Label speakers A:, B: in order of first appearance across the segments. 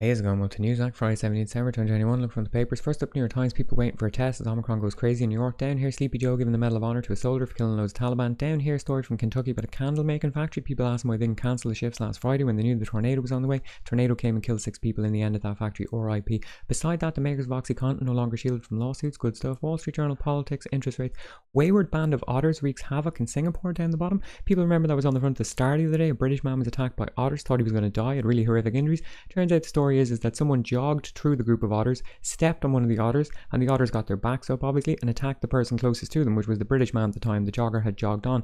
A: Hey, how's it going? Well, to Newsnight, Friday 17th December 2021. Look from the papers. First up, New York Times. People waiting for a test as Omicron goes crazy in New York. Down here, Sleepy Joe giving the Medal of Honor to a soldier for killing loads of Taliban. Down here, story from Kentucky about a candle making factory. People asked why they didn't cancel the shifts last Friday when they knew the tornado was on the way. Tornado came and killed 6 people in the end at that factory. RIP. Beside that, the makers of OxyContin no longer shielded from lawsuits. Good stuff. Wall Street Journal, politics, interest rates. Wayward band of otters wreaks havoc in Singapore down the bottom. People remember that was on the front of the Star the other day. A British man was attacked by otters, thought he was going to die, had really horrific injuries. Turns out the story is that someone jogged through the group of otters, stepped on one of the otters, and the otters got their backs up obviously and attacked the person closest to them, which was the British man at the time. The jogger had jogged on.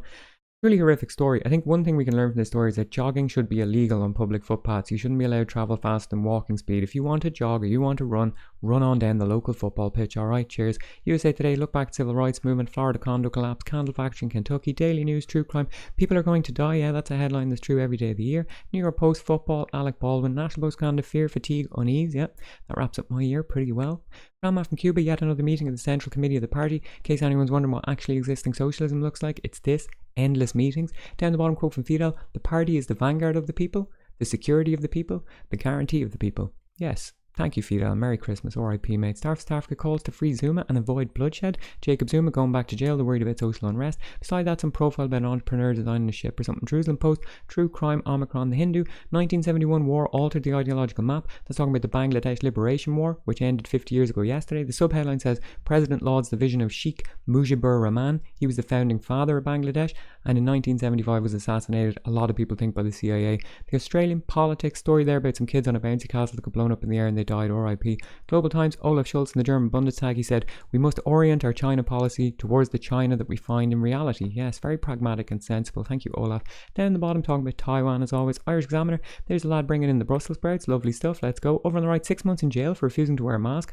A: Really horrific story. I think one thing we can learn from this story is that jogging should be illegal on public footpaths. You shouldn't be allowed to travel faster than walking speed. If you want to jog or you want to run on down the local football pitch. Alright, cheers. USA Today, look back at civil rights movement, Florida condo collapse, candle factory in Kentucky, Daily News, true crime, people are going to die. Yeah, that's a headline that's true every day of the year. New York Post, football, Alec Baldwin, National Post, kind of fear, fatigue, unease. Yeah, that wraps up my year pretty well. Grandma from Cuba, yet another meeting of the Central Committee of the party. In case anyone's wondering what actually existing socialism looks like, it's this. Endless meetings. Down the bottom, quote from Fidel: the party is the vanguard of the people, the security of the people, the guarantee of the people. Yes. Thank you, Fidel. Merry Christmas. RIP, mate. South Africa calls to free Zuma and avoid bloodshed. Jacob Zuma going back to jail. They're worried about social unrest. Beside that, some profile about an entrepreneur designing a ship or something. Jerusalem Post, true crime, Omicron, the Hindu. 1971 war altered the ideological map. That's talking about the Bangladesh Liberation War, which ended 50 years ago yesterday. The subheadline says, President lauds the vision of Sheikh Mujibur Rahman. He was the founding father of Bangladesh and in 1975 was assassinated, a lot of people think, by the CIA. The Australian politics story there about some kids on a bouncy castle that got blown up in the air and they died. RIP. Global Times, Olaf Scholz in the German Bundestag, he said, we must orient our China policy towards the China that we find in reality. Yes, very pragmatic and sensible. Thank you, Olaf. Down the bottom, talking about Taiwan as always. Irish Examiner, there's a lad bringing in the Brussels sprouts. Lovely stuff. Let's go. Over on the right, 6 months in jail for refusing to wear a mask.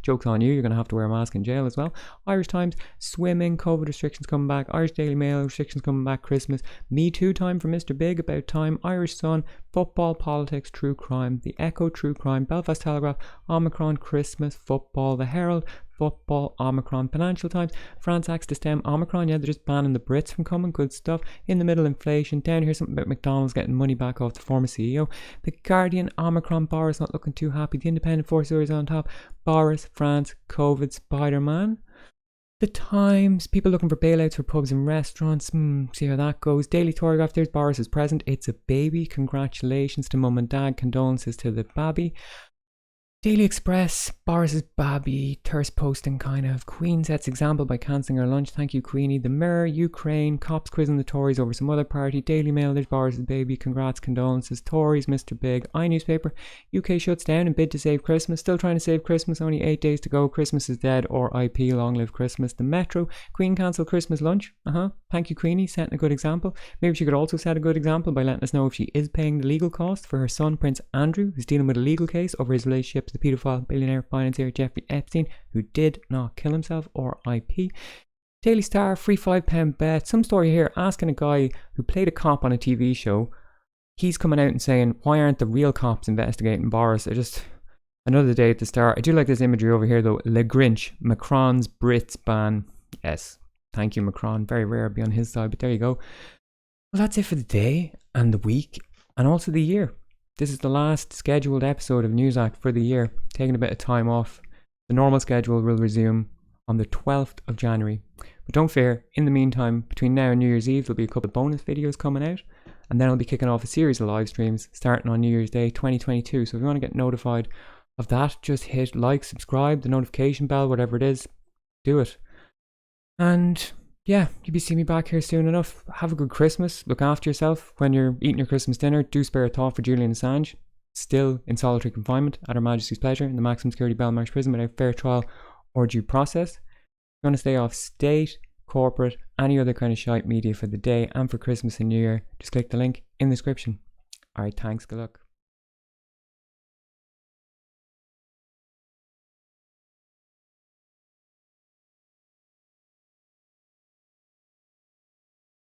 A: Joke's on you. You're going to have to wear a mask in jail as well. Irish Times, swimming, COVID restrictions coming back. Irish Daily Mail, restrictions coming back. Christmas. Me Too time for Mr. Big, about time. Irish Sun, football, politics, true crime. The Echo, true crime. Belfast Telegraph, Omicron, Christmas, football. The Herald, football, Omicron. Financial Times, France acts to stem Omicron. Yeah, they're just banning the Brits from coming. Good stuff. In the middle, inflation. Down here, something about McDonald's getting money back off the former CEO. The Guardian, Omicron, Boris not looking too happy. The Independent, 4 stories on top. Boris, France, COVID, Spider-Man. The Times, people looking for bailouts for pubs and restaurants. See how that goes. Daily Telegraph, there's Boris is present. It's a baby. Congratulations to mum and dad. Condolences to the babby. Daily Express, Boris's babby, terse posting kind of. Queen sets example by cancelling her lunch. Thank you, Queenie. The Mirror, Ukraine, cops quizzing the Tories over some other party. Daily Mail, there's Boris's baby. Congrats, condolences. Tories, Mr. Big. iNewspaper, UK shuts down in bid to save Christmas. Still trying to save Christmas. Only 8 days to go. Christmas is dead. RIP, long live Christmas. The Metro, Queen cancelled Christmas lunch. Thank you, Queenie, setting a good example. Maybe she could also set a good example by letting us know if she is paying the legal cost for her son, Prince Andrew, who's dealing with a legal case over his relationship to the paedophile billionaire financier Jeffrey Epstein, who did not kill himself. RIP. Daily Star, free £5 bet. Some story here asking a guy who played a cop on a TV show. He's coming out and saying, why aren't the real cops investigating Boris? Another day at the Star. I do like this imagery over here though. Le Grinch, Macron's Brits ban. Yes, thank you, Macron. Very rare to be on his side, but there you go. Well, that's it for the day and the week and also the year. This is the last scheduled episode of News Act for the year. Taking a bit of time off. The normal schedule will resume on the 12th of January. But don't fear, in the meantime, between now and New Year's Eve, there'll be a couple of bonus videos coming out. And then I'll be kicking off a series of live streams starting on New Year's Day 2022. So if you want to get notified of that, just hit like, subscribe, the notification bell, whatever it is, do it. And yeah, you'll be seeing me back here soon enough. Have a good Christmas. Look after yourself when you're eating your Christmas dinner. Do spare a thought for Julian Assange, still in solitary confinement at Her Majesty's pleasure in the maximum security Belmarsh prison without fair trial or due process. If you want to stay off state, corporate, any other kind of shite media for the day and for Christmas and New Year, just click the link in the description. Alright, thanks. Good luck.